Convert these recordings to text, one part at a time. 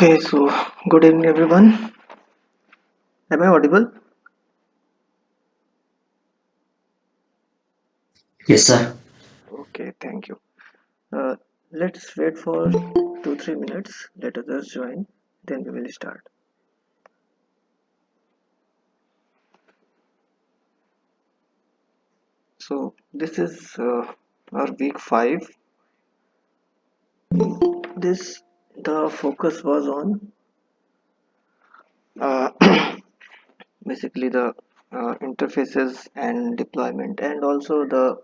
Okay, so good evening, everyone. Am I audible? Yes, sir. Okay, thank you. Uh, let's wait for 2-3 minutes. Let others join, then we will start. So, this is our week 5. This the focus was on uh, basically the interfaces and deployment, and also the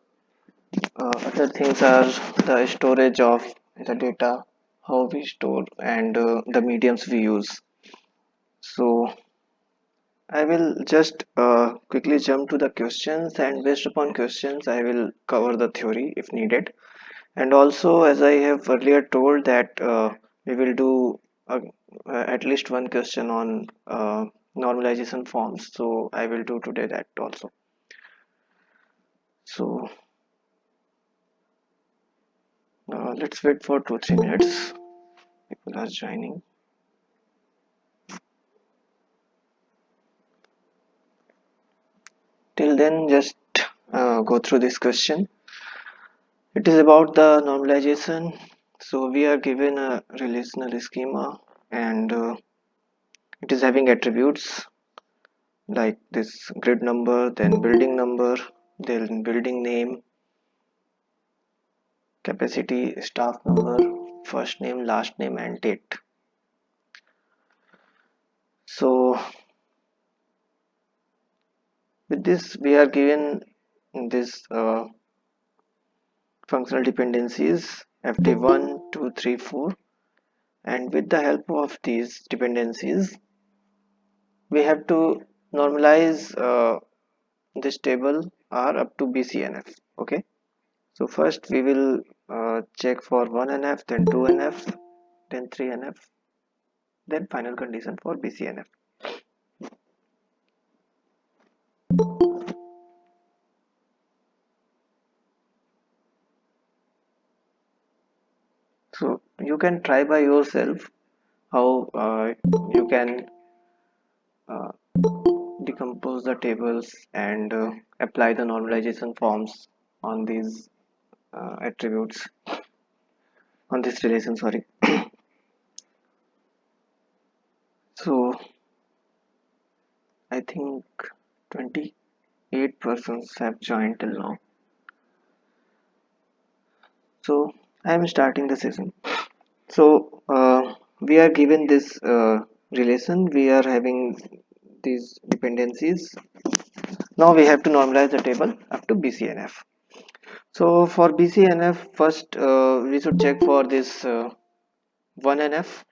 other things are the storage of the data, how we store, and the mediums we use. So I will just quickly jump to the questions, and based upon questions, I will cover the theory if needed. And also, as I have earlier told, that we will do at least one question on normalization forms. So I will do today that also. So let's wait for 2-3 minutes. People are joining. Till then, just go through this question. It is about the normalization. So we are given a relational schema, and it is having attributes like this grid number, then building name, capacity, staff number, first name, last name, and date. So with this, we are given this functional dependencies FD1, 2, 3, 4, and with the help of these dependencies, we have to normalize this table R up to Bcnf. Okay, so first we will check for 1NF, then 2NF, then 3NF, then final condition for Bcnf. So you can try by yourself how you can uh, decompose the tables and apply the normalization forms on these attributes, on this relation, sorry. So I think 28 persons have joined till now. So I am starting the session. So we are given this relation. We are having these dependencies. Now we have to normalize the table up to Bcnf. So for Bcnf, first we should check for this 1NF.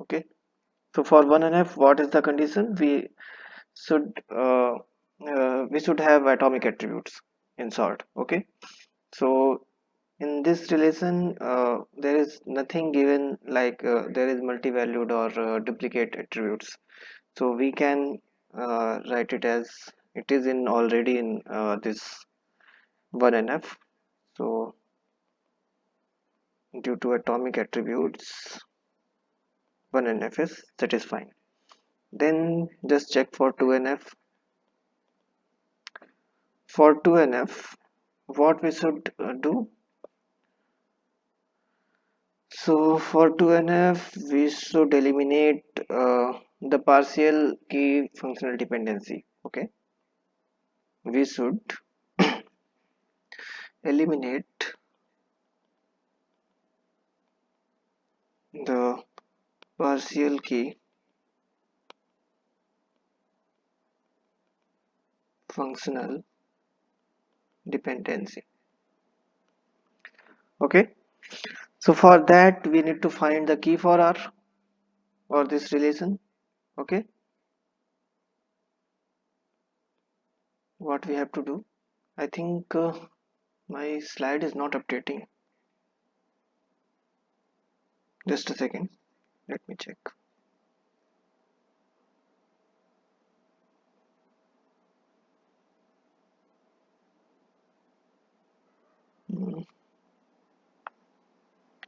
Okay. So for 1NF, what is the condition? Should we should have atomic attributes in short. Okay. So in this relation, there is nothing given like there is multi-valued or duplicate attributes. So we can write it as it is in already in this 1NF. So due to atomic attributes, 1NF is satisfying. Then just check for 2NF. For 2NF, what we should do? So for 2NF, we should eliminate the partial key functional dependency. Okay, we should eliminate the partial key functional dependency. Okay, so for that we need to find the key for R or this relation. Okay, what we have to do? I think my slide is not updating. Just a second, let me check. Hmm,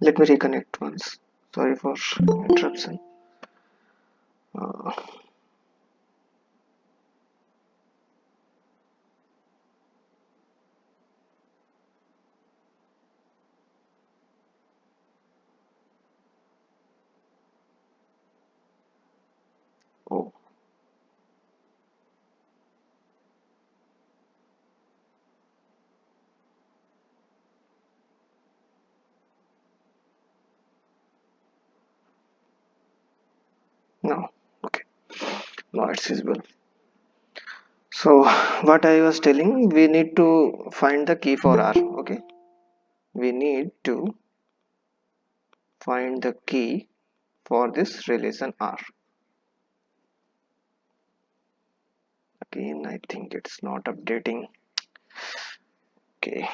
let me reconnect once. Sorry for interruption. uh, oh no, okay, now it's visible. So what I was telling, we need to find the key for R. Okay, we need to find the key for this relation R. Again, I think it's not updating. Okay,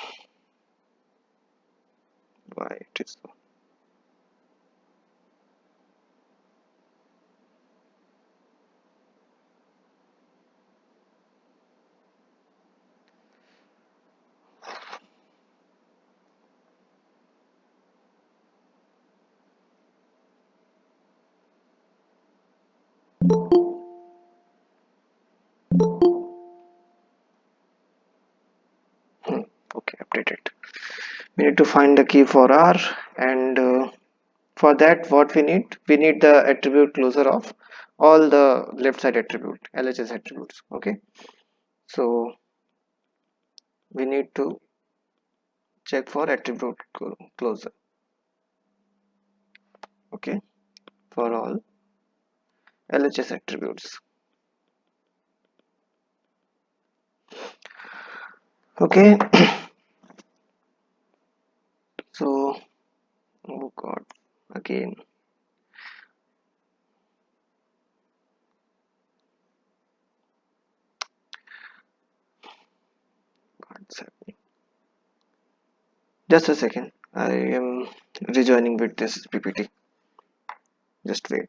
why it is so? Okay, updated. We need to find the key for R, and for that, what we need the attribute closure of all the left side attribute, LHS attributes. Okay, so we need to check for attribute closure. Okay, for all LHS attributes. Okay, so oh god, again. What's happening? Just a second. I am rejoining with this PPT. Just wait.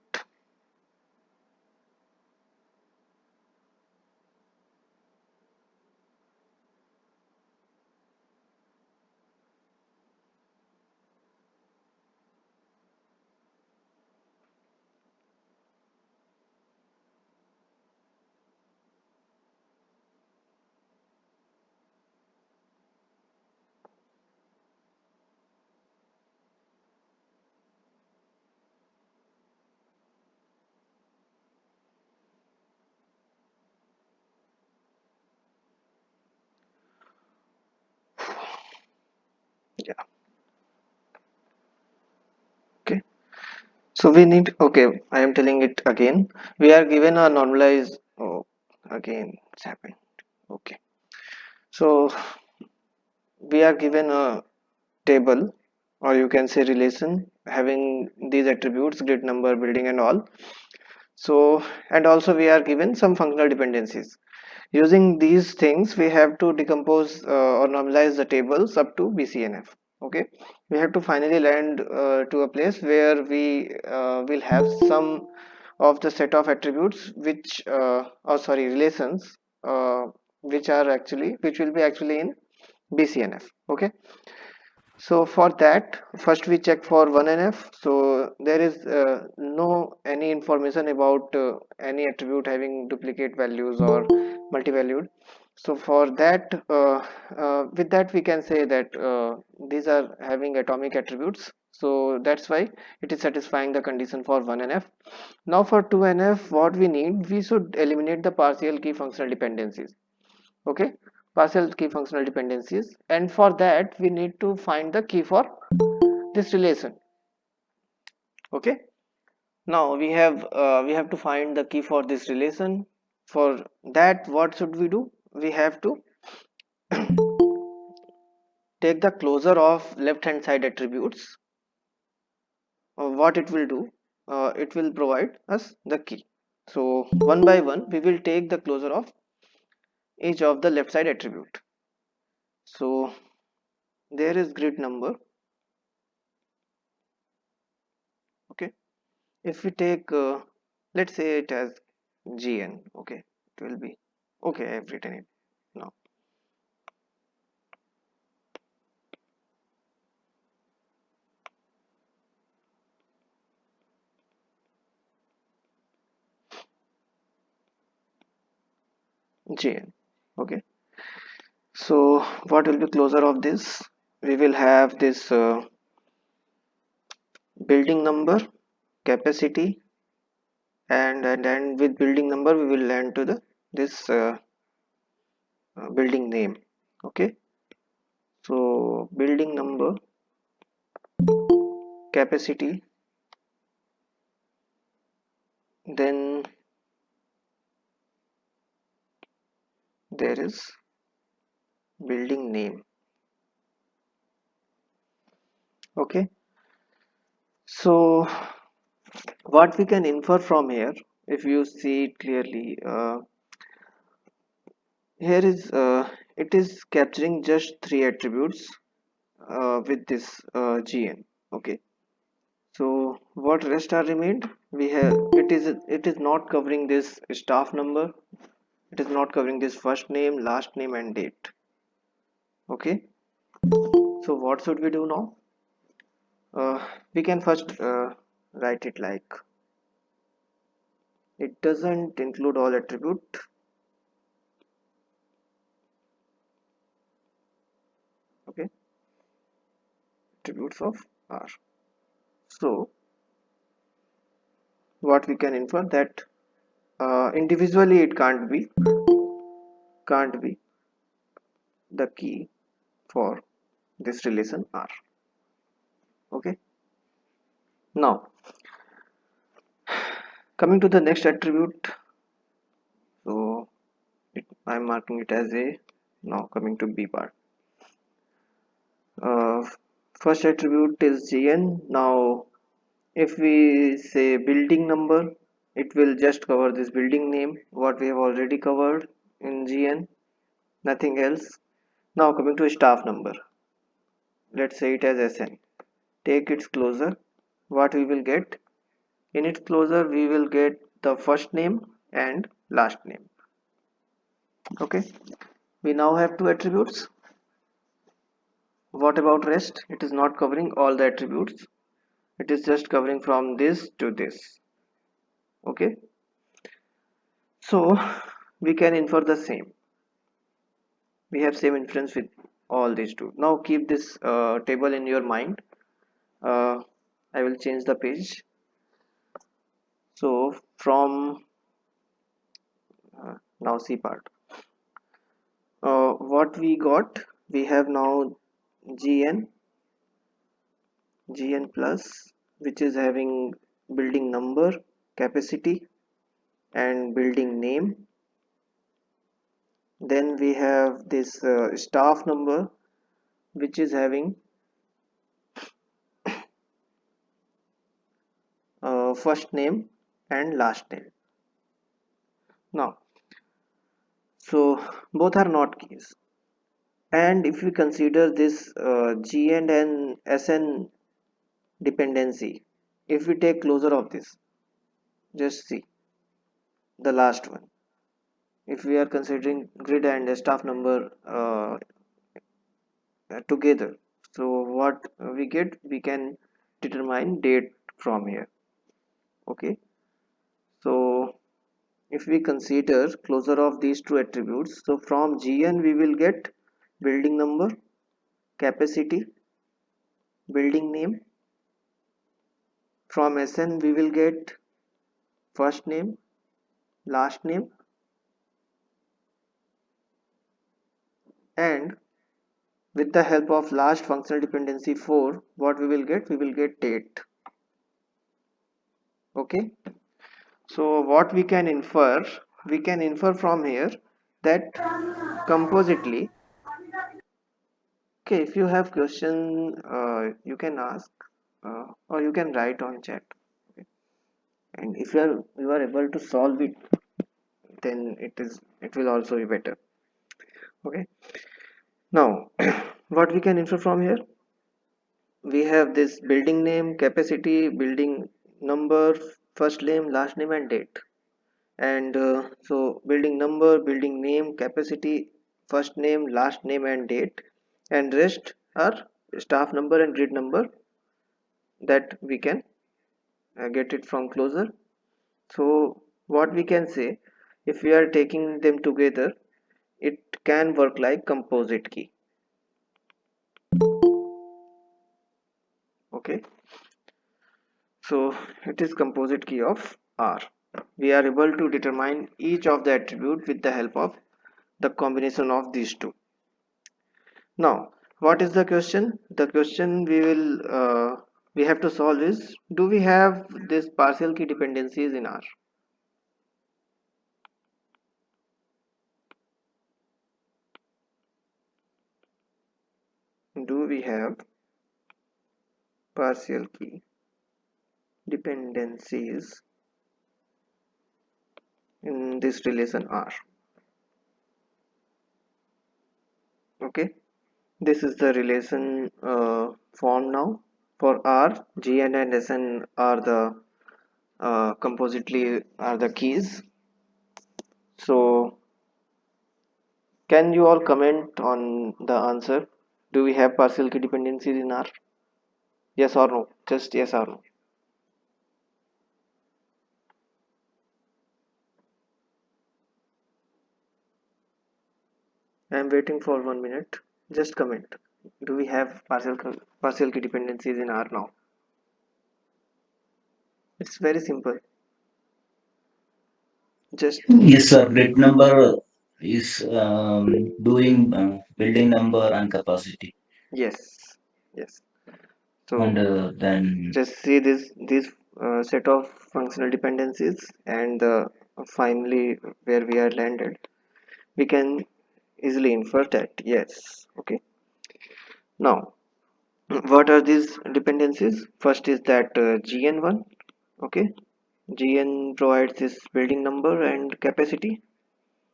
Yeah. Okay. So we need. Okay. I am telling it again. We are given a normalized. Oh, again, it's happened. Okay. So we are given a table, or you can say relation, having these attributes, grid number, building, and all. So, and also we are given some functional dependencies. Using these things, we have to decompose or normalize the tables up to Bcnf. Okay, we have to finally land to a place where we will have some of the set of attributes which, or sorry, relations, which will be actually in Bcnf. Okay, so for that, first we check for 1NF. So there is no any information about any attribute having duplicate values or multi-valued. So for that, with that we can say that these are having atomic attributes. So that's why it is satisfying the condition for 1NF. Now for 2NF, what we need, we should eliminate the partial key functional dependencies. Okay, partial key functional dependencies, and for that we need to find the key for this relation. Okay, now we have to find the key for this relation. For that, what should we do? We have to take the closure of left hand side attributes. What it will do, it will provide us the key. So one by one we will take the closure of each of the left side attribute. So there is grid number. Okay, if we take let's say it as gn. Okay, it will be okay. I've written it now. GN. Okay, so what will be closure of this? We will have this building number, capacity, and with building number we will land to the this building name. Okay, so building number, capacity, then there is building name. Okay, so what we can infer from here, if you see it clearly, here is it is capturing just three attributes with this GN. Okay, so what rest are remained? We have it is not covering this staff number. It is not covering this first name, last name, and date. Okay, so what should we do now? We can first write it like it doesn't include all attribute. Okay, attributes of R. So what we can infer that individually it can't be the key for this relation R. Okay, now coming to the next attribute, so I'm marking it as A. Now coming to B part. Uh, First attribute is GN. Now if we say building number, it will just cover this building name, what we have already covered in GN, nothing else. Now coming to staff number, let's say it as SN. Take its closure. What we will get? In its closure, we will get the first name and last name. Okay. We now have two attributes. What about rest? It is not covering all the attributes. It is just covering from this to this. Okay. So we can infer the same. We have same inference with all these two. Now keep this table in your mind. I will change the page. So from now C part. What we got? We have now GN plus, which is having building number, capacity, and building name. Then we have this staff number, which is having first name and last name. Now, so both are not keys. And if we consider this G and SN dependency, if we take closure of this, just see the last one. If we are considering grid and staff number together, so what we get, we can determine date from here. Okay, so if we consider closure of these two attributes, so from GN we will get building number, capacity, building name. From SN we will get first name, last name, and with the help of last functional dependency 4, what we will get? We will get date. Okay, so what we can infer? We can infer from here that compositely. Okay, if you have question, you can ask or you can write on chat. Okay. And if you are able to solve it, then it will also be better. Okay. Now, what we can infer from here? We have this building name, capacity, building number, first name, last name, and date. And so building number, building name, capacity, first name, last name, and date, and rest are staff number and grid number that we can get it from closure. So what we can say, if we are taking them together, it can work like composite key. Okay, so it is composite key of R. We are able to determine each of the attribute with the help of the combination of these two. Now, what is the question? The question we have to solve is, do we have this partial key dependencies in R? Do we have partial key dependencies in this relation R? Okay, this is the relation formed now. For R, Gn and Sn are the compositely are the keys. So can you all comment on the answer? Do we have partial key dependencies in R? Yes or no? Just yes or no. I am waiting for 1 minute. Just comment. Do we have partial key dependencies in R now? It's very simple. Just Yes, sir. Grid number is doing building number and capacity, yes, yes. and So then just see this set of functional dependencies, and finally where we are landed, we can easily infer that yes. Okay. Now, what are these dependencies? First is that GN1. Okay, GN provides this building number and capacity,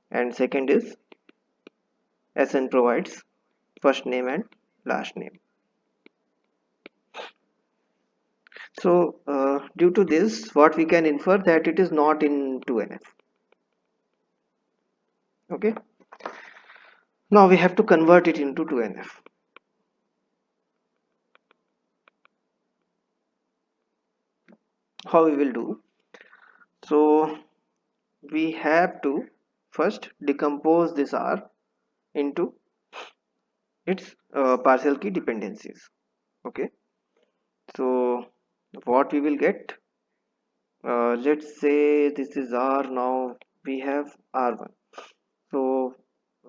and second is SN provides first name and last name. So due to this, what we can infer that it is not in 2NF. Okay, now we have to convert it into 2NF. How we will do? So we have to first decompose this R into its partial key dependencies. Okay, so what we will get, let's say this is R. Now we have R1. So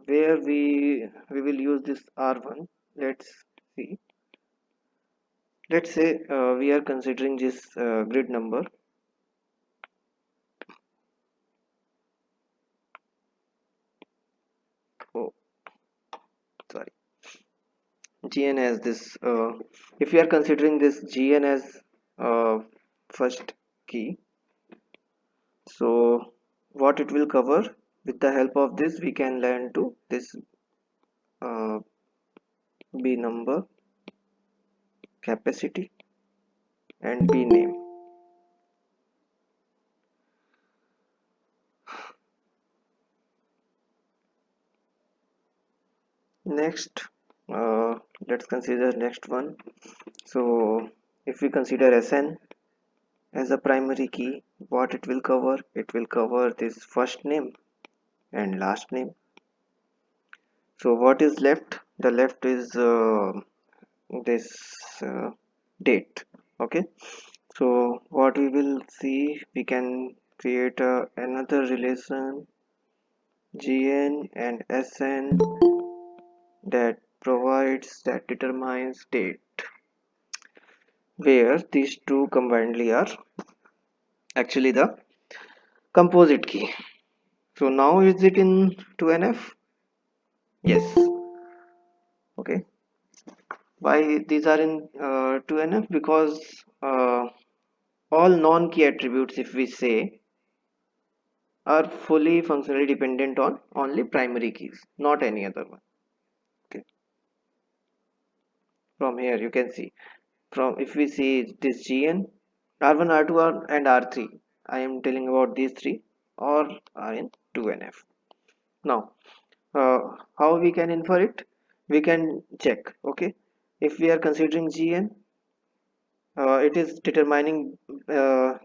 where we will use this R1, let's see. Let's say we are considering this grid number. Oh, sorry, GN as this. If we are considering this GN as first key, so what it will cover, with the help of this we can learn to this uh, B number, capacity, and B name. Next, let's consider next one. So if we consider Sn as a primary key, what it will cover? It will cover this first name and last name. So what is left? The left is this date. Okay, so what we will see, we can create another relation Gn and Sn that determines date, where these two combinedly are actually the composite key. So now is it in 2NF? Yes. Okay, why these are in 2NF? Because all non-key attributes, if we say, are fully functionally dependent on only primary keys, not any other one. Okay, from here you can see, from if we see this GN, R1, R2, and R3, I am telling about these three, all are in 2NF. Now how we can infer it? We can check. Okay, if we are considering GN, it is determining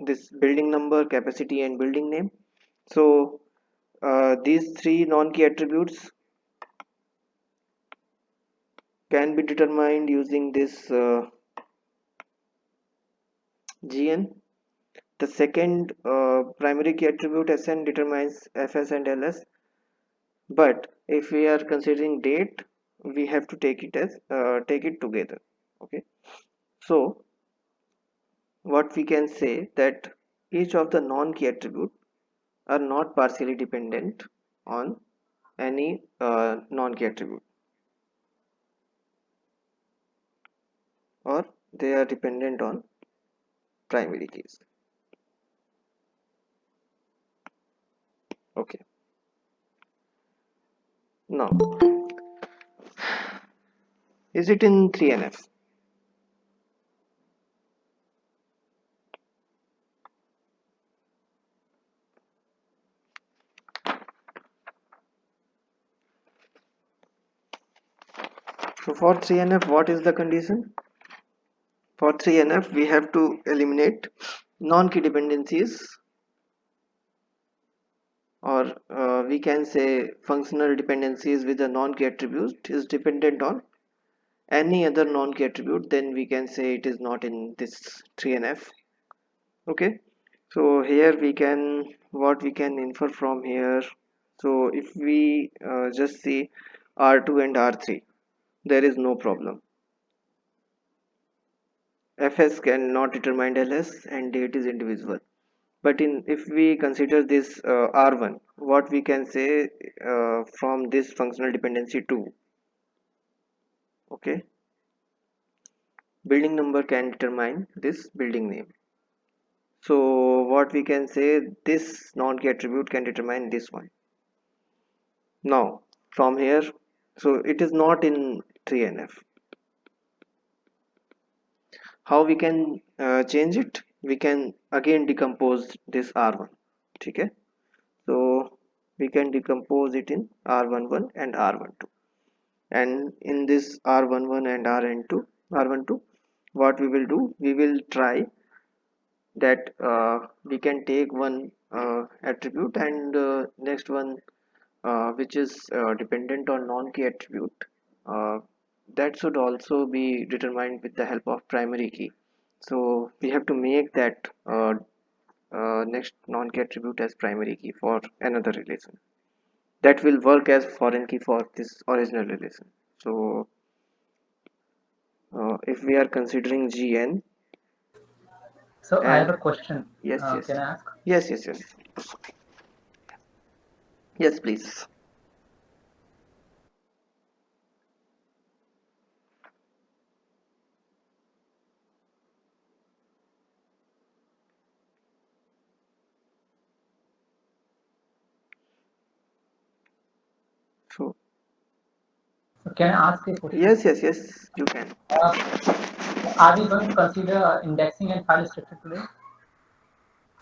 this building number, capacity, and building name. So these three non-key attributes can be determined using this GN. The second primary key attribute SN determines FS and LS, but if we are considering date, we have to take it as take it together. Okay, so what we can say that each of the non-key attribute are not partially dependent on any non-key attribute, or they are dependent on primary keys. Okay, now is it in 3NF? So for 3NF, what is the condition? For 3NF, we have to eliminate non-key dependencies, or we can say functional dependencies with a non-key attribute is dependent on any other non-key attribute, then we can say it is not in this 3NF. Okay, so here we can, what we can infer from here, so if we just see R2 and R3, there is no problem. Fs cannot determine ls and date is indivisible, but in if we consider this R1, what we can say from this functional dependency 2, okay, building number can determine this building name. So what we can say, this non-key attribute can determine this one. Now from here, so it is not in 3NF. How we can change it? We can again decompose this R1. Okay, so we can decompose it in R11 and R12, and in this R11 and R12, what we will do, we will try that we can take one attribute and next one which is dependent on non-key attribute, uh, that should also be determined with the help of primary key. So we have to make that next non-key attribute as primary key for another relation that will work as foreign key for this original relation. So if we are considering GN, So I have and a question. yes, Can I ask? yes, yes, please. So So can I ask a question? yes, you can. Are we going to consider indexing and file structure today,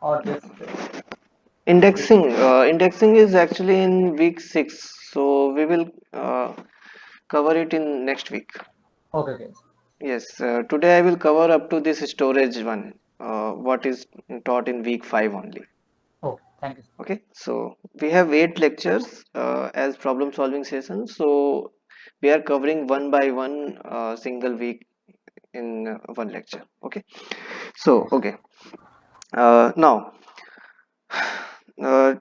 or just Indexing is actually in week 6, so we will cover it in next week. okay, guys? Yes, today I will cover up to this storage one, what is taught in week 5 only. Okay, thank you. Okay, so we have 8 lectures as problem solving sessions, so we are covering one by one single week in one lecture. Okay, so okay, now uh,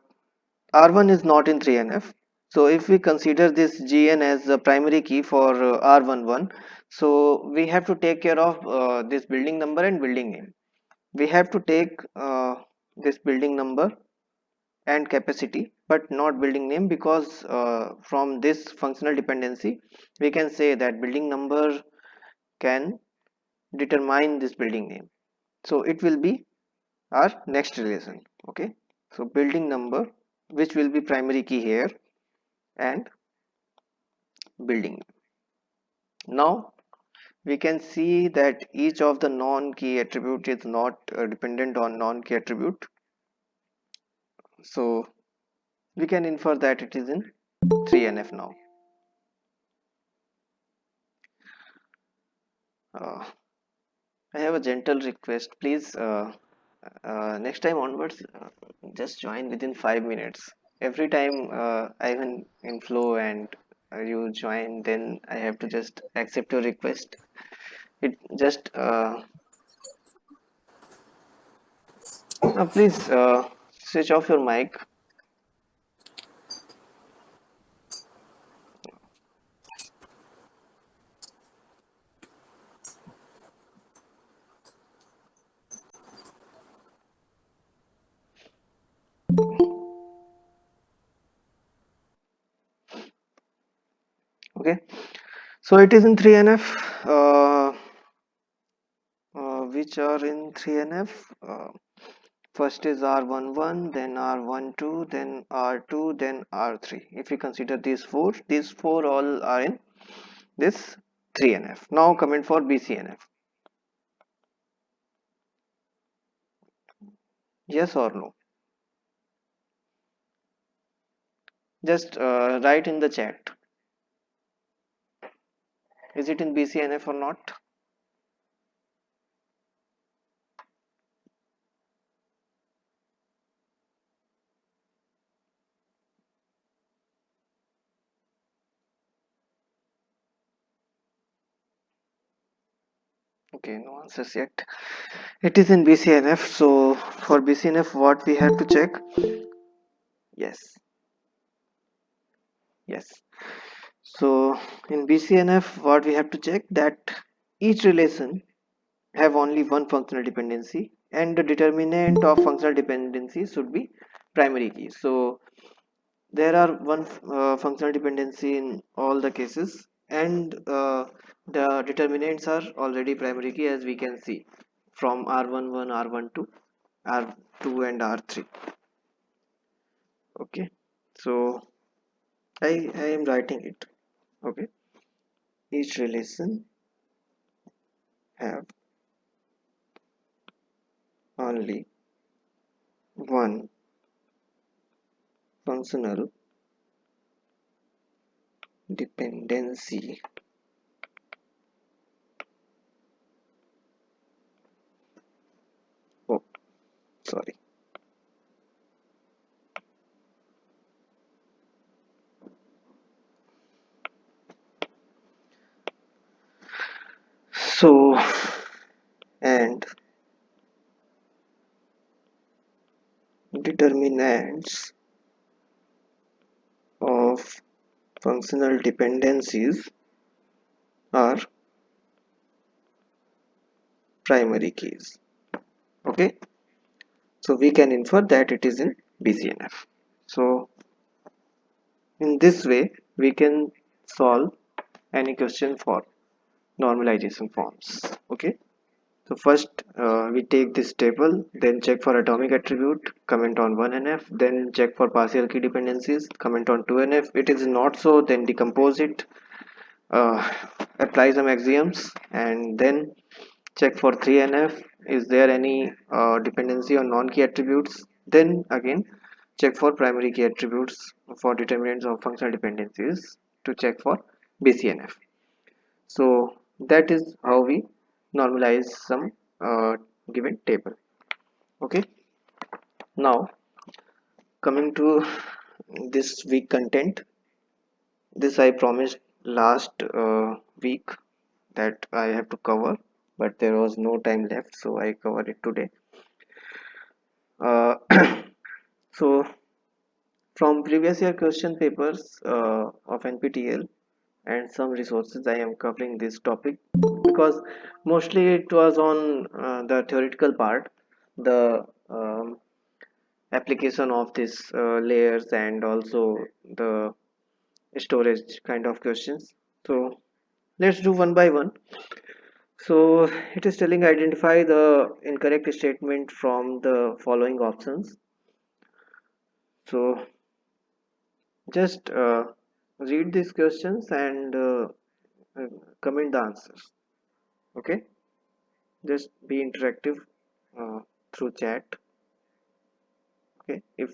R1 is not in 3NF. So if we consider this GN as the primary key for R11, so we have to take care of this building number and building name. We have to take this building number and capacity, but not building name, because from this functional dependency we can say that building number can determine this building name. So it will be our next relation. Okay, so building number, which will be primary key here, and building. Now we can see that each of the non-key attribute is not dependent on non-key attribute, so we can infer that it is in 3NF now. uh, I have a gentle request, please, next time onwards, just join within 5 minutes. Every time I'm in flow and you join, then I have to just accept your request. It just please switch off your mic. Okay, so it is in 3NF. Which are in 3NF. First is R11, then R12, then R2, then R3. If we consider these four all are in this 3NF. Now comment for Bcnf. Yes or no? Just write in the chat. Is it in Bcnf or not? Okay, no answers yet. It is in Bcnf. So for Bcnf, what we have to check? Yes, yes. So in Bcnf, what we have to check, that each relation have only one functional dependency, and the determinant of functional dependency should be primary key. So there are one functional dependency in all the cases, and the determinants are already primary key, as we can see from R11, R12, R2 and R3. Okay, so I am writing it. Okay, each relation have only one functional dependency. Oh, sorry. So, and determinants of functional dependencies are primary keys. Okay, so we can infer that it is in Bcnf. So in this way we can solve any question for normalization forms. Okay, so first we take this table, then check for atomic attribute, comment on 1NF, then check for partial key dependencies, comment on 2NF. It is not so, then decompose it, apply some axioms, and then check for 3NF. Is there any dependency on non-key attributes? Then again check for primary key attributes for determinants of functional dependencies to check for Bcnf. So that is how we normalize some given table. Okay, now coming to this week content. This I promised last week that I have to cover, but there was no time left, so I covered it today. Uh, so from previous year question papers of NPTEL and some resources, I am covering this topic because mostly it was on the theoretical part, the application of these layers and also the storage kind of questions. So let's do one by one. So it is telling identify the incorrect statement from the following options. So just read these questions and uh, comment the answers. Okay, just be interactive uh, through chat. Okay, if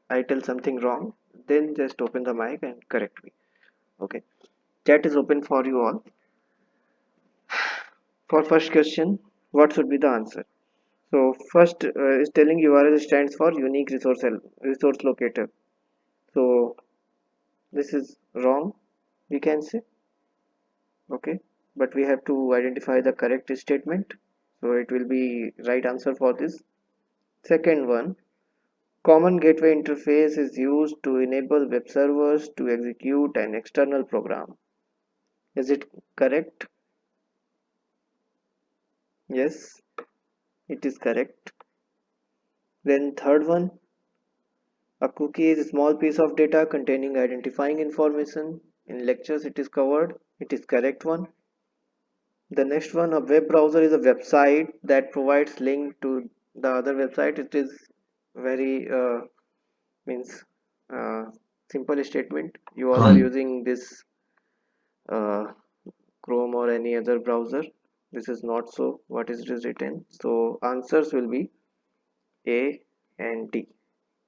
I tell something wrong, then just open the mic and correct me. Okay, chat is open for you all. For first question, what should be the answer? So first is telling URL stands for unique resource locator. So this is wrong. we can say. Okay, but we have to identify the correct statement, so it will be right answer for this. Second one, common gateway interface is used to enable web servers to execute an external program. Is it correct? Yes, it is correct. Then third one, a cookie is a small piece of data containing identifying information. In lectures it is covered. It is correct one. The next one, a web browser is a website that provides link to the other website. It is very means uh, simple statement. You all are Right. using this uh, Chrome or any other browser. This is not so. What is it is written? So answers will be A and D.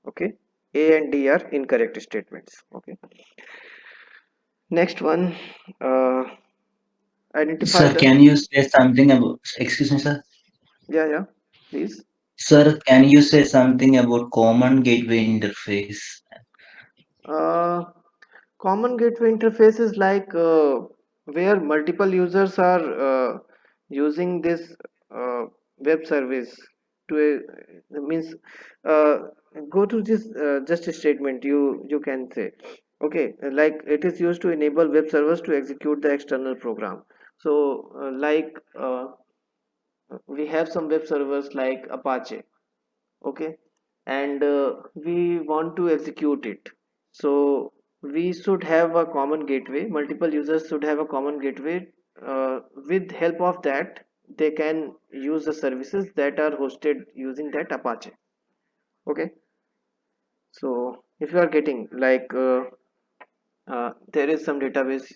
Okay, A and D are incorrect statements. Okay, next one, uh, identify Sir, the, can you say something about, excuse me, sir? yeah, yeah, please. Sir, can you say something about common gateway interface? uh, Common gateway interface is like where multiple users are using this uh, web service to means uh, go to this just a statement you can say. Okay, like it is used to enable web servers to execute the external program. So like we have some web servers like Apache. Okay, and we want to execute it, so we should have a common gateway. Multiple users should have a common gateway. With help of that, they can use the services that are hosted using that Apache. Okay, so if you are getting like there is some database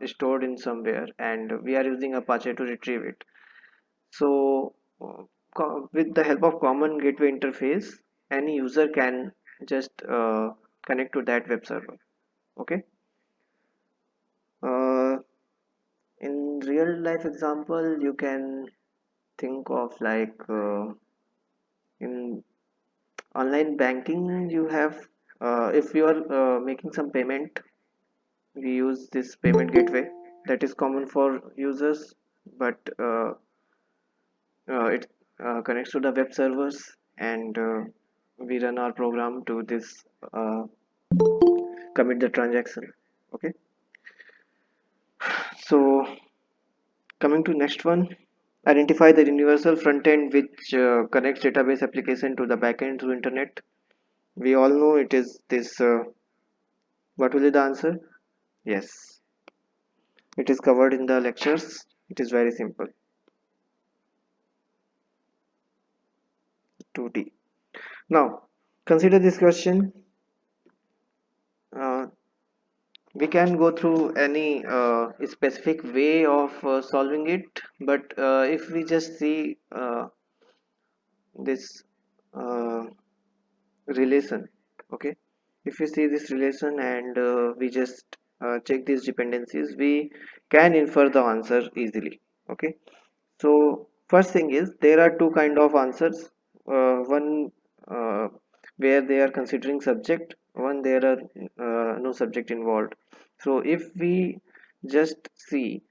stored in somewhere and we are using Apache to retrieve it. So, with the help of common gateway interface, any user can just connect to that web server. Okay. Uh, in real life example, you can think of like in online banking, you have if you are making some payment, we use this payment gateway that is common for users, but it connects to the web servers and we run our program to this uh, commit the transaction. Okay, so coming to next one, identify the universal front end which connects database application to the backend through internet. We all know it is this. What will be the answer? Yes, it is covered in the lectures. It is very simple. 2D. Now consider this question. Uh, we can go through any specific way of solving it, but if we just see this uh, relation. Okay, if we see this relation and we just check these dependencies, we can infer the answer easily. Okay, so first thing is there are two kind of answers. One where they are considering subject, one there are no subject involved. So if we just see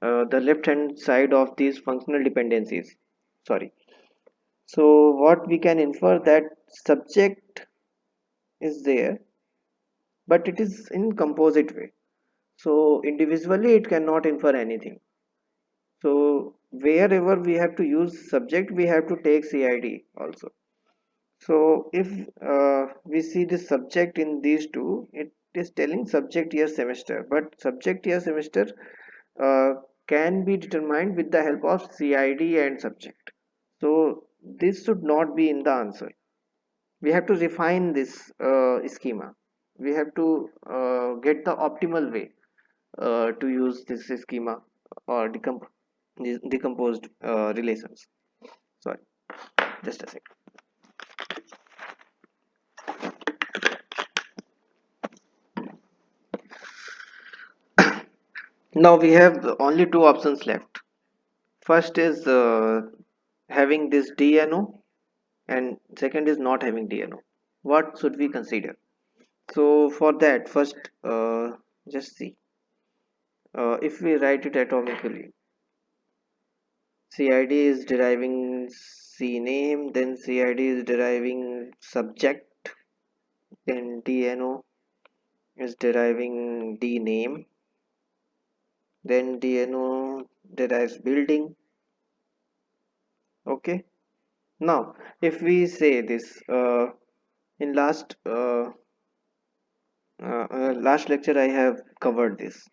the left hand side of these functional dependencies, sorry, so what we can infer that subject is there, but it is in composite way, so individually it cannot infer anything. So wherever we have to use subject, we have to take CID also. So if we see the subject in these two, it is telling subject year semester, but subject year semester uh, can be determined with the help of CID and subject. So this should not be in the answer. We have to refine this schema. We have to get the optimal way to use this schema or decomposed relations. Sorry, just a second. Now we have only two options left. First is having this DNO, and second is not having DNO. What should we consider? So for that, first just see. if we write it atomically, CID is deriving CNAME, then CID is deriving subject, then DNO is deriving DNAME, then DNO derives building. Okay. Now, if we say this in last lecture, I have covered this.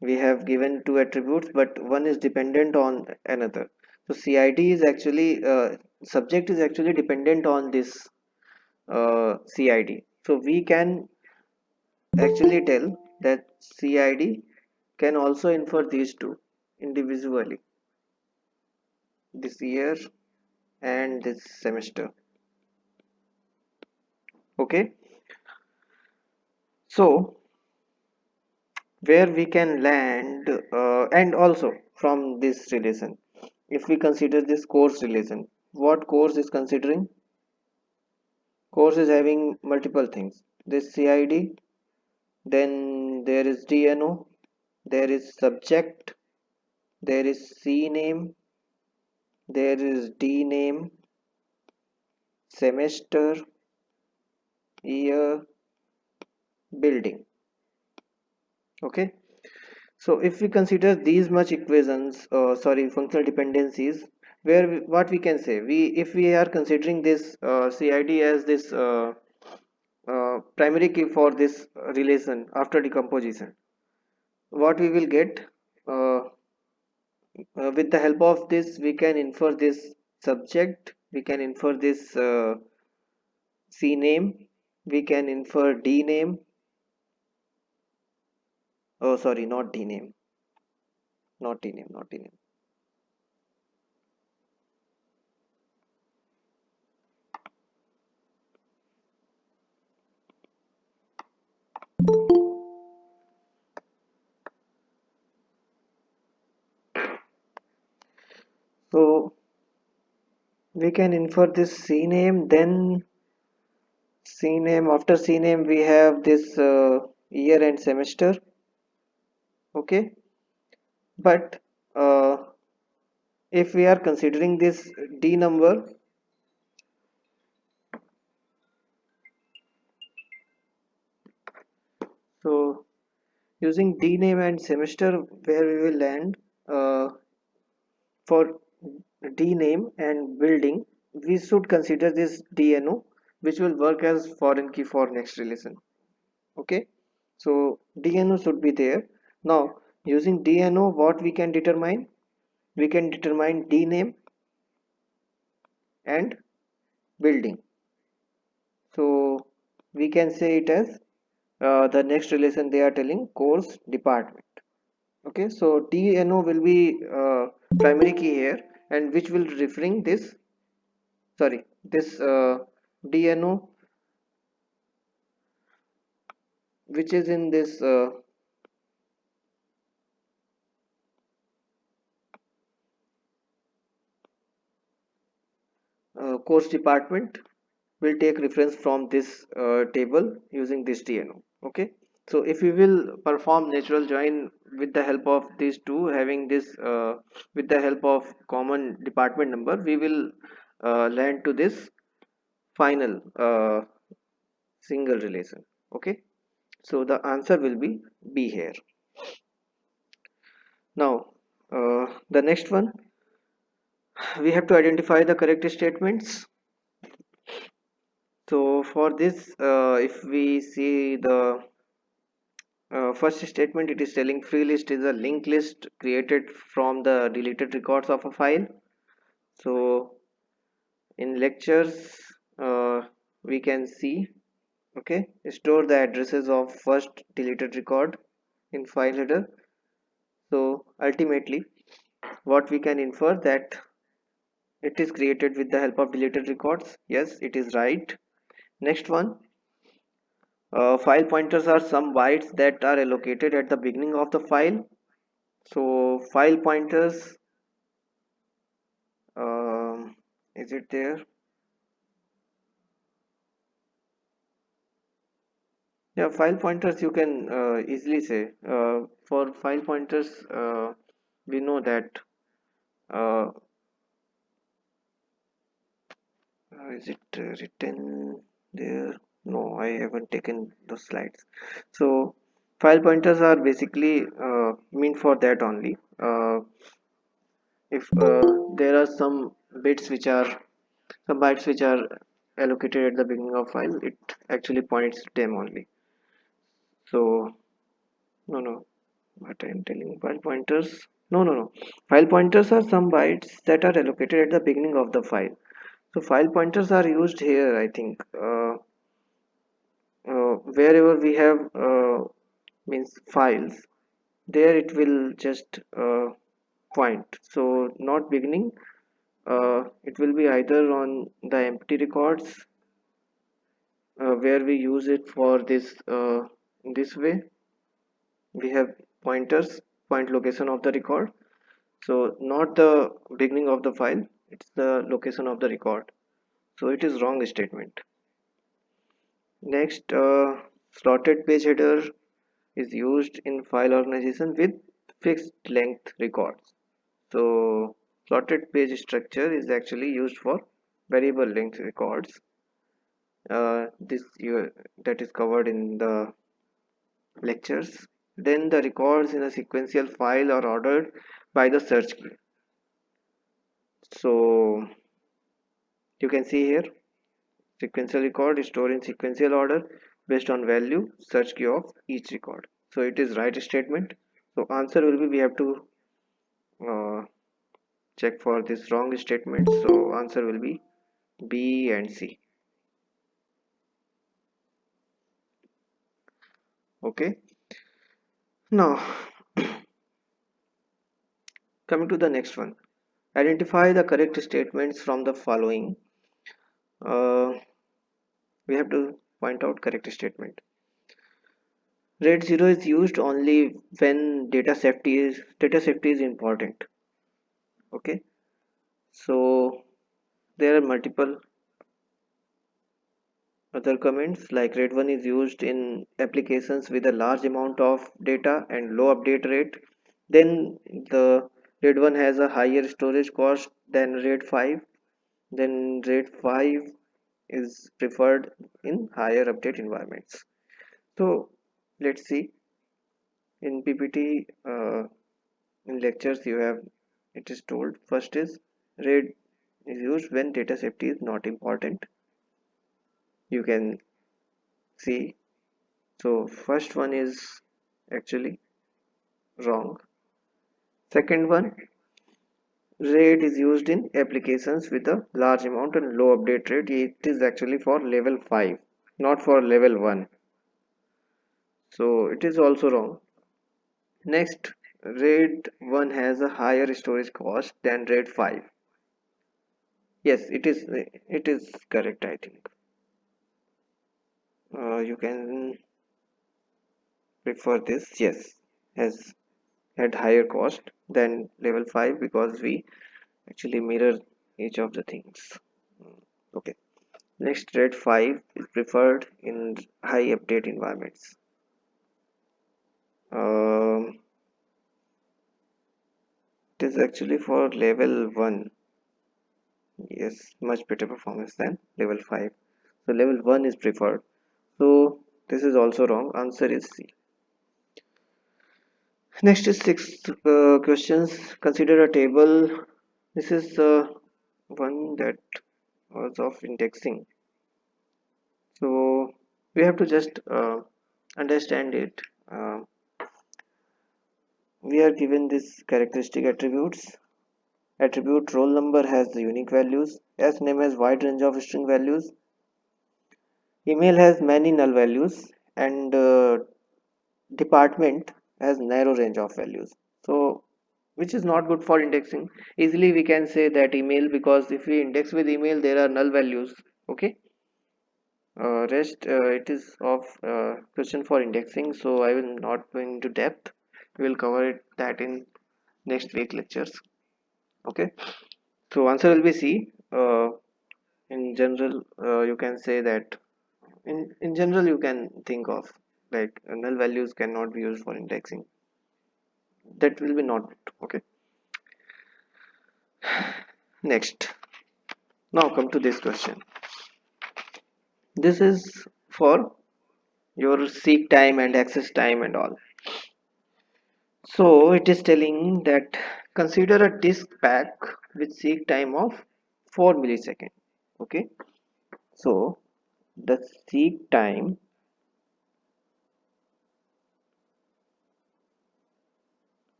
We have given two attributes, but one is dependent on another. So CID is actually subject is actually dependent on this CID. So we can actually tell that CID can also infer these two individually, this year and this semester. Okay, so where we can land, and also from this relation, if we consider this course relation, what course is considering? Course is having multiple things. This CID, then there is DNO, there is subject, there is C name, there is D name, semester, year, building. Okay, so if we consider these much equations, sorry, functional dependencies, where what we can say, we if we are considering this CID as this primary key for this relation after decomposition, what we will get, uh, with the help of this we can infer this subject, we can infer this C name, we can infer D name, oh sorry, not D name, not D name. So we can infer this C name, then C name, after C name we have this year and semester. Okay, but if we are considering this D number, so using D name and semester, where we will land, for D name and building, we should consider this DNO, which will work as foreign key for next relation. Okay, so DNO should be there. Now using DNO, what we can determine? We can determine D name and building. So we can say it as the next relation they are telling course department. Okay, so DNO will be primary key here, and which will referring this, sorry, this DNO, which is in this course department, will take reference from this table using this DNO. Okay, so if we will perform natural join with the help of these two, having this with the help of common department number, we will land to this final single relation. Okay, so the answer will be B here. Now the next one, we have to identify the correct statements. So for this, if we see the first statement, it is telling free list is a linked list created from the deleted records of a file. So in lectures, we can see, okay, store the addresses of first deleted record in file header. So ultimately, what we can infer that it is created with the help of deleted records. Yes, it is right. Next one, file pointers are some bytes that are allocated at the beginning of the file. So file pointers, is it there? Yeah, file pointers you can easily say. For file pointers, we know that uh, is it written there? No, I haven't taken those slides. So file pointers are basically meant for that only. If there are some bytes which are allocated at the beginning of file, it actually points to them only. So no, what I'm telling, file pointers. No. File pointers are some bytes that are allocated at the beginning of the file. So file pointers are used here, I think. Wherever we have means files, there it will just point. So not beginning. It will be either on the empty records where we use it for this in this way. We have pointers, point location of the record. So not the beginning of the file, it's the location of the record. So it is wrong statement. Next, slotted page header is used in file organization with fixed length records. So slotted page structure is actually used for variable length records. That is covered in the lectures. Then the records in a sequential file are ordered by the search key. So you can see here, sequential record is stored in sequential order based on value search key of each record. So it is right statement. So answer will be, we have to uh, check for this wrong statement. So answer will be B and C. Okay. Now coming to the next one. Identify the correct statements from the following. We have to point out correct statement. Rate 0 is used only when data safety is important. Okay, so there are multiple other comments like rate 1 is used in applications with a large amount of data and low update rate. Then the rate 1 has a higher storage cost than rate 5. Then rate 5 is preferred in higher update environments. So let's see in PPT. In lectures you have, it is told first is RAID is used when data safety is not important. You can see, so first one is actually wrong. Second one, RAID is used in applications with a large amount and low update rate. It is actually for level 5, not for level 1. So it is also wrong. Next, RAID 1 has a higher storage cost than RAID 5. Yes, it is correct, I think. You can prefer this, yes, has had higher cost than level 5 because we actually mirror each of the things. Okay, next, red 5 is preferred in high update environments. It is actually for level 1. Yes, much better performance than level 5. So level 1 is preferred. So this is also wrong. Answer is C. Next is six questions. Consider a table. This is one that was of indexing. So we have to just understand it. We are given this characteristic attributes. Attribute roll number has the unique values. S name has wide range of string values. Email has many null values, and department has narrow range of values. So which is not good for indexing. Easily we can say that email, because if we index with email there are null values. Okay, rest it is of question for indexing, so I will not go into depth. We will cover that in next week lectures. Okay, so answer will be C. In general, you can say that in general you can think of like null values cannot be used for indexing. That will be not okay. Next, now come to this question. This is for your seek time and access time and all. So it is telling that consider a disk pack with seek time of 4 milliseconds. Okay, so the seek time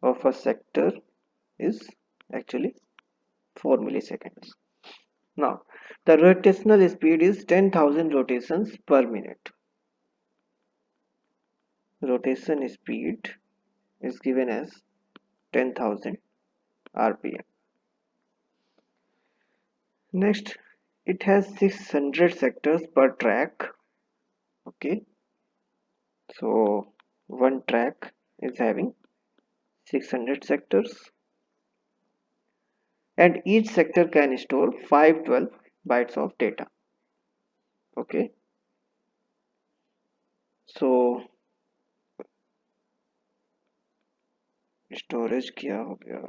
of a sector is actually 4 milliseconds. Now the rotational speed is 10,000 rotations per minute. Rotation speed is given as 10,000 rpm. Next, it has 600 sectors per track. Okay, so one track is having 600 sectors, and each sector can store 512 bytes of data. Okay, so storage क्या हो गया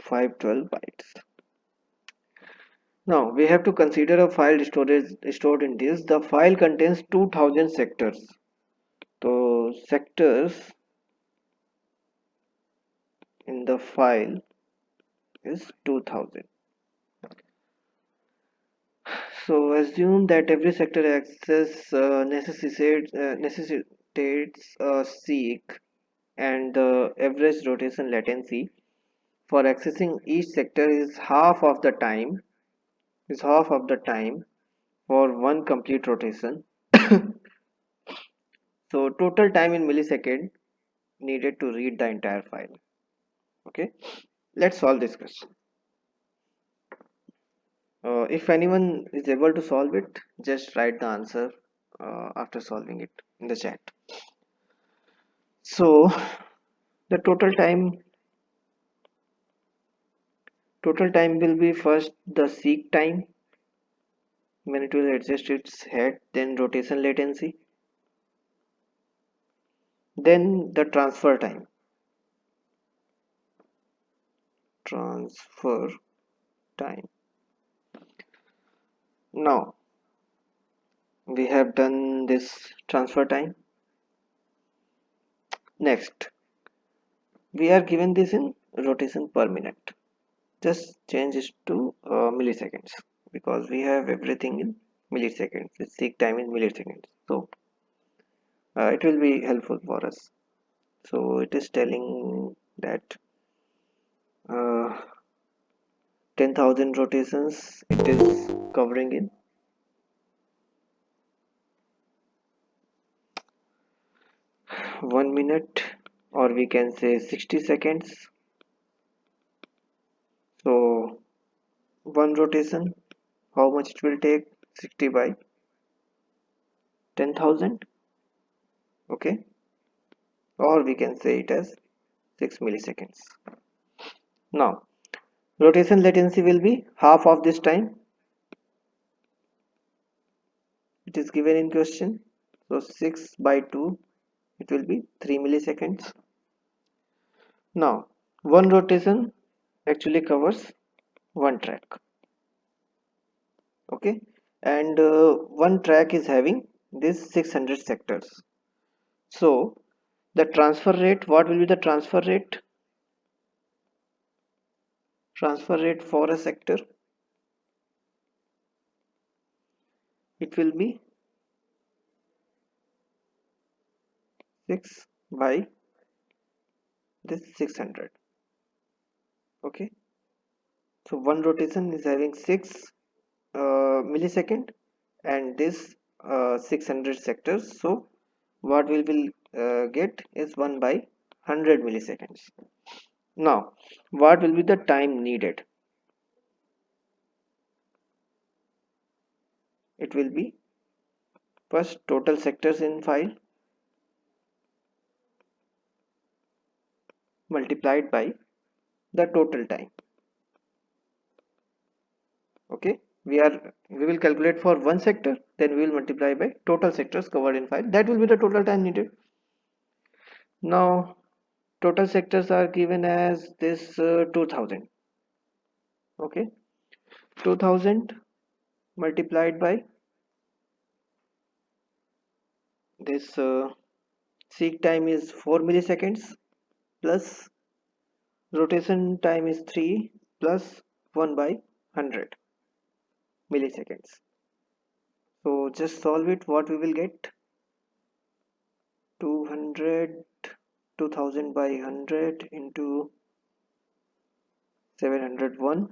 512 bytes. Now we have to consider a file storage stored in this. The file contains 2000 sectors. So sectors in the file is 2000. So assume that every sector access necessitates a seek, and the average rotation latency for accessing each sector is half of the time for one complete rotation. So total time in millisecond needed to read the entire file. Okay, let's solve this question. If anyone is able to solve it, just write the answer after solving it in the chat. So the total time will be first the seek time when it will adjust its head, then rotation latency, then the transfer time. Now we have done this transfer time. Next, we are given this in rotation per minute. Just change it to milliseconds, because we have everything in milliseconds. The seek time in milliseconds, so it will be helpful for us. So it is telling that 10,000 rotations it is covering in 1 minute, or we can say 60 seconds. So one rotation, how much it will take? 60 by 10,000. Okay, or we can say it as 6 milliseconds. Now rotation latency will be half of this time. It is given in question, so 6 by 2, it will be 3 milliseconds. Now one rotation actually covers one track. Okay, and one track is having this 600 sectors. So the transfer rate, what will be the transfer rate? Transfer rate for a sector, it will be 6 by this 600. Okay, so one rotation is having 6 millisecond, and this 600 sectors. So what we will get is 1 by 100 milliseconds. Now what will be the time needed? It will be first total sectors in file multiplied by the total time. Okay, we will calculate for one sector, then we will multiply by total sectors covered in file. That will be the total time needed. Now total sectors are given as this 2000. Okay, 2000 multiplied by this seek time is 4 milliseconds plus rotation time is 3 plus 1 by 100 milliseconds. So just solve it. What we will get? 200, 2000 by 100 into 701.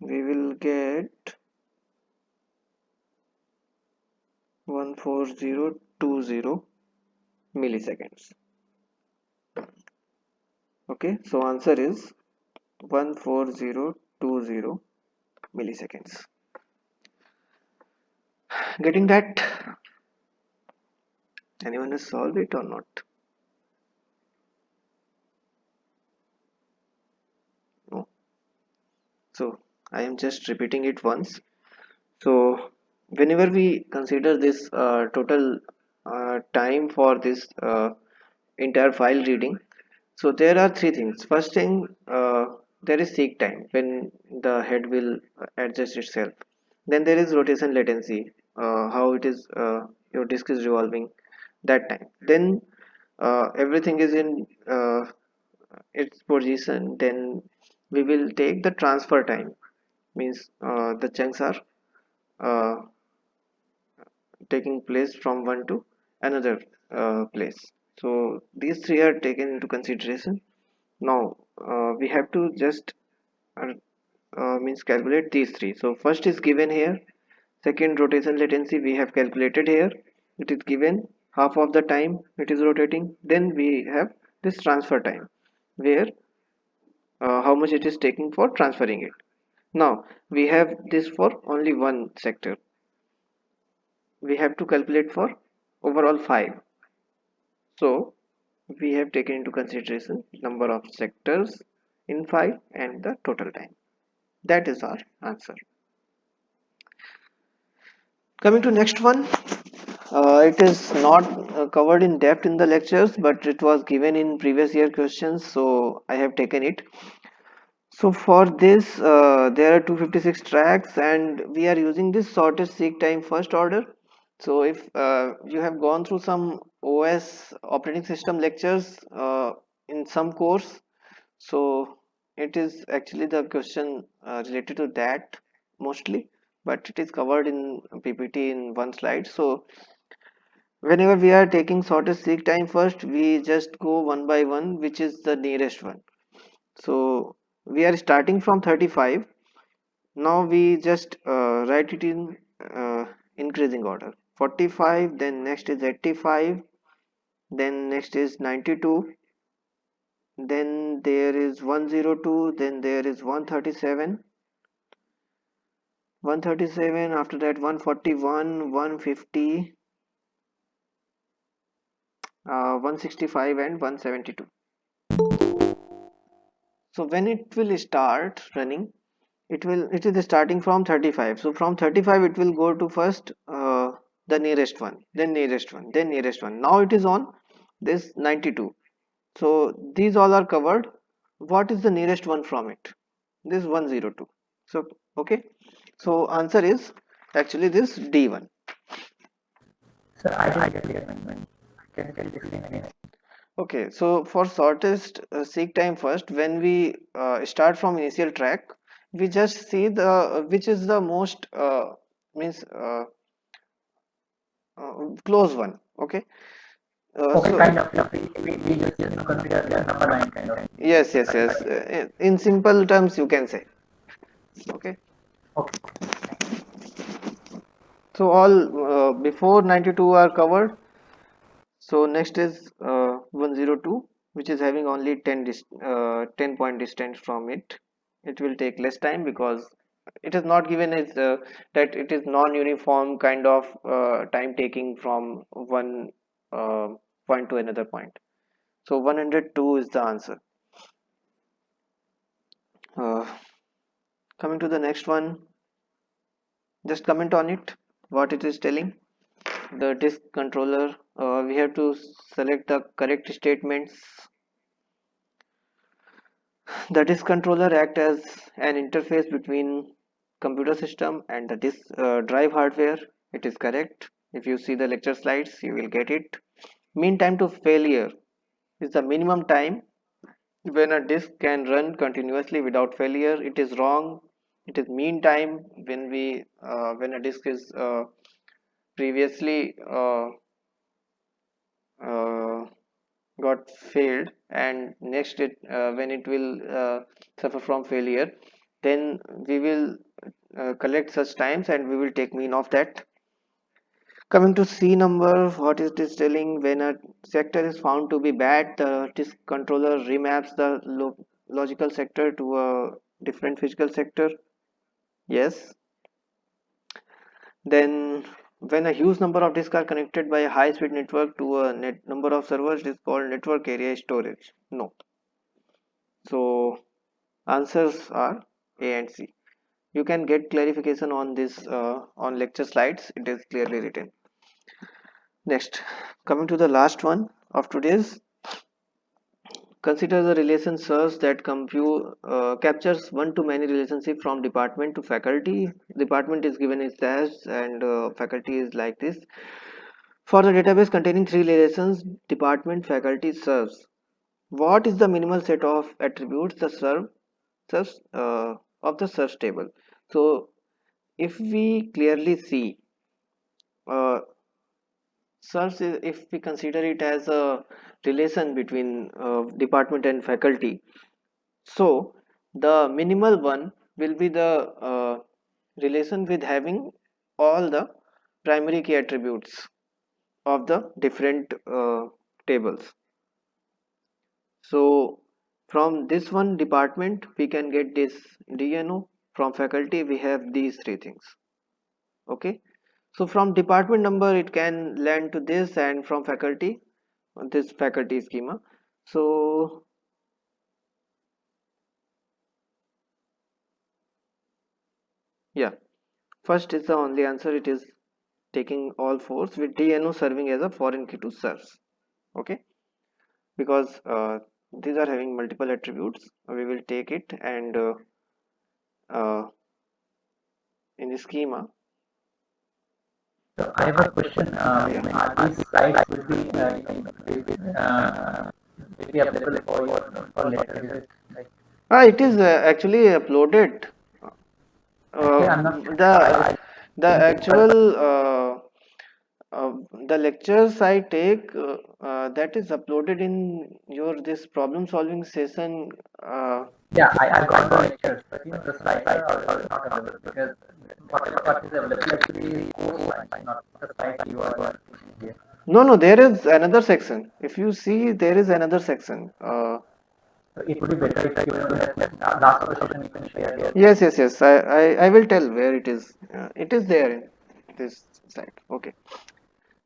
We will get 14020 milliseconds. Okay, so answer is 14020 milliseconds. Getting that? Anyone has solved it or not? No. So I am just repeating it once. So whenever we consider this total time for this entire file reading, so there are three things. First thing, there is seek time when the head will adjust itself. Then there is rotation latency, how it is your disk is revolving that time. Then everything is in its position. Then we will take the transfer time, means the chunks are uh, taking place from one to another place. So these three are taken into consideration. Now we have to just uh, means calculate these three. So first is given here, second rotation latency we have calculated here, it is given half of the time it is rotating. Then we have this transfer time where how much it is taking for transferring it. Now we have this for only one sector, we have to calculate for overall 5. So we have taken into consideration number of sectors in 5 and the total time. That is our answer. Coming to next one, it is not covered in depth in the lectures, but it was given in previous year questions, so I have taken it. So for this, there are 256 tracks, and we are using this sorted seek time first order. So if you have gone through some OS operating system lectures in some course, so it is actually the question related to that mostly, but it is covered in PPT in one slide. So whenever we are taking sorted seek time first, we just go one by one, which is the nearest one. So we are starting from 35. Now we just write it in increasing order. 45, then next is 85, then next is 92, then there is 102, then there is 137, 137, after that 141, 150, 165 and 172. So when it will start running, it is starting from 35. So from 35 it will go to first the nearest one, then nearest one, then nearest one. Now it is on this 92. So these all are covered. What is the nearest one from it? This 102. So okay, so answer is actually this D1. Sir, I didn't get the amendment. Can you explain again? Okay, so for shortest seek time first, when we start from initial track, we just see the which is the most means close one. Okay, Okay, so kind of. We just consider the number line kind of. yes. In simple terms, you can say. Okay, Okay. so all before 92 are covered. So next is 102, which is having only 10 point distance from it. It will take less time because it is not given as that it is non-uniform kind of time taking from one uh, point to another point. So 102 is the answer. Uh, Coming to the next one, just comment on it, what it is telling. the disk controller, we have to select the correct statements. The disk controller acts as an interface between computer system and the disk drive hardware. It is correct. If you see the lecture slides, you will get it. Mean time to failure is the minimum time when a disk can run continuously without failure. It is wrong. It is mean time when a disk is previously uh, got failed, and next it when it will suffer from failure, then we will collect such times and we will take mean of that. Coming to C number, what is this telling? When a sector is found to be bad, the disk controller remaps the logical sector to a different physical sector. Yes. Then when a huge number of disks are connected by a high speed network to a net number of servers, it is called network area storage. No. So answers are A and C. You can get clarification on this on lecture slides. It is clearly written. Next, coming to the last one of today's, consider the relation search that captures one-to-many relationship from department to faculty. Department is given as dash and faculty is like this. For the database containing three relations, department, faculty, serves. What is the minimal set of attributes the serves of the search table? So if we clearly see search if we consider it as a relation between department and faculty, so the minimal one will be the relation with having all the primary key attributes of the different tables. So from this one department we can get this DNO, from faculty we have these three things. Okay, so from department number it can land to this, and from faculty this faculty schema. So yeah, first is the only answer. It is taking all fours with DNO serving as a foreign key to serves. Okay, because these are having multiple attributes, we will take it and uh, in the schema. So I have a question. Are these slides will be available for later? Is it like? It is actually uploaded. Actually, I'm not. The actual the lectures I take that is uploaded in your this problem solving session. Yeah, I got the lectures, but the slides are not available because what is available actually is course slides, not the slides you are teaching here. No, there is another section. If you see, there is another section. So it would be better if you have last of the session you can share here. Yes. I will tell where it is. It is there in this slide. Okay.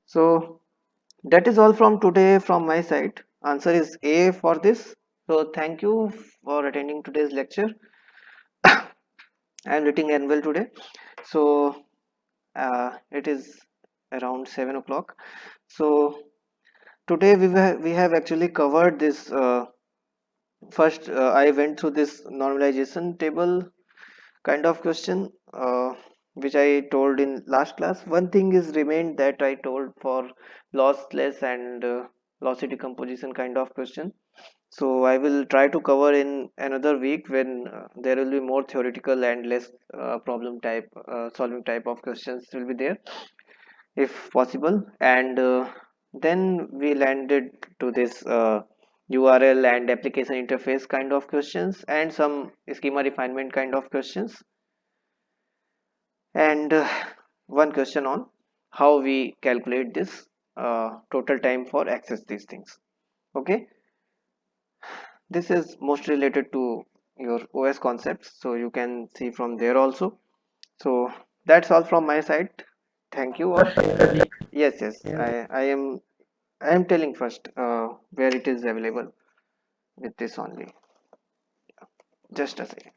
So that is all from today from my side. Answer is A for this. So thank you for attending today's lecture. I am writing annual today. So it is around 7 o'clock. So today we have actually covered this. First, I went through this normalization table kind of question, which I told in last class. One thing is remained that I told for lossless and lossy decomposition kind of question. So I will try to cover in another week when there will be more theoretical and less problem type solving type of questions will be there if possible. And then we landed to this URL and application interface kind of questions and some schema refinement kind of questions, and one question on how we calculate this total time for access these things. Okay, this is most related to your OS concepts, so you can see from there also. So that's all from my side. Thank you all. Yes, I am telling first where it is available with this only. Just a second.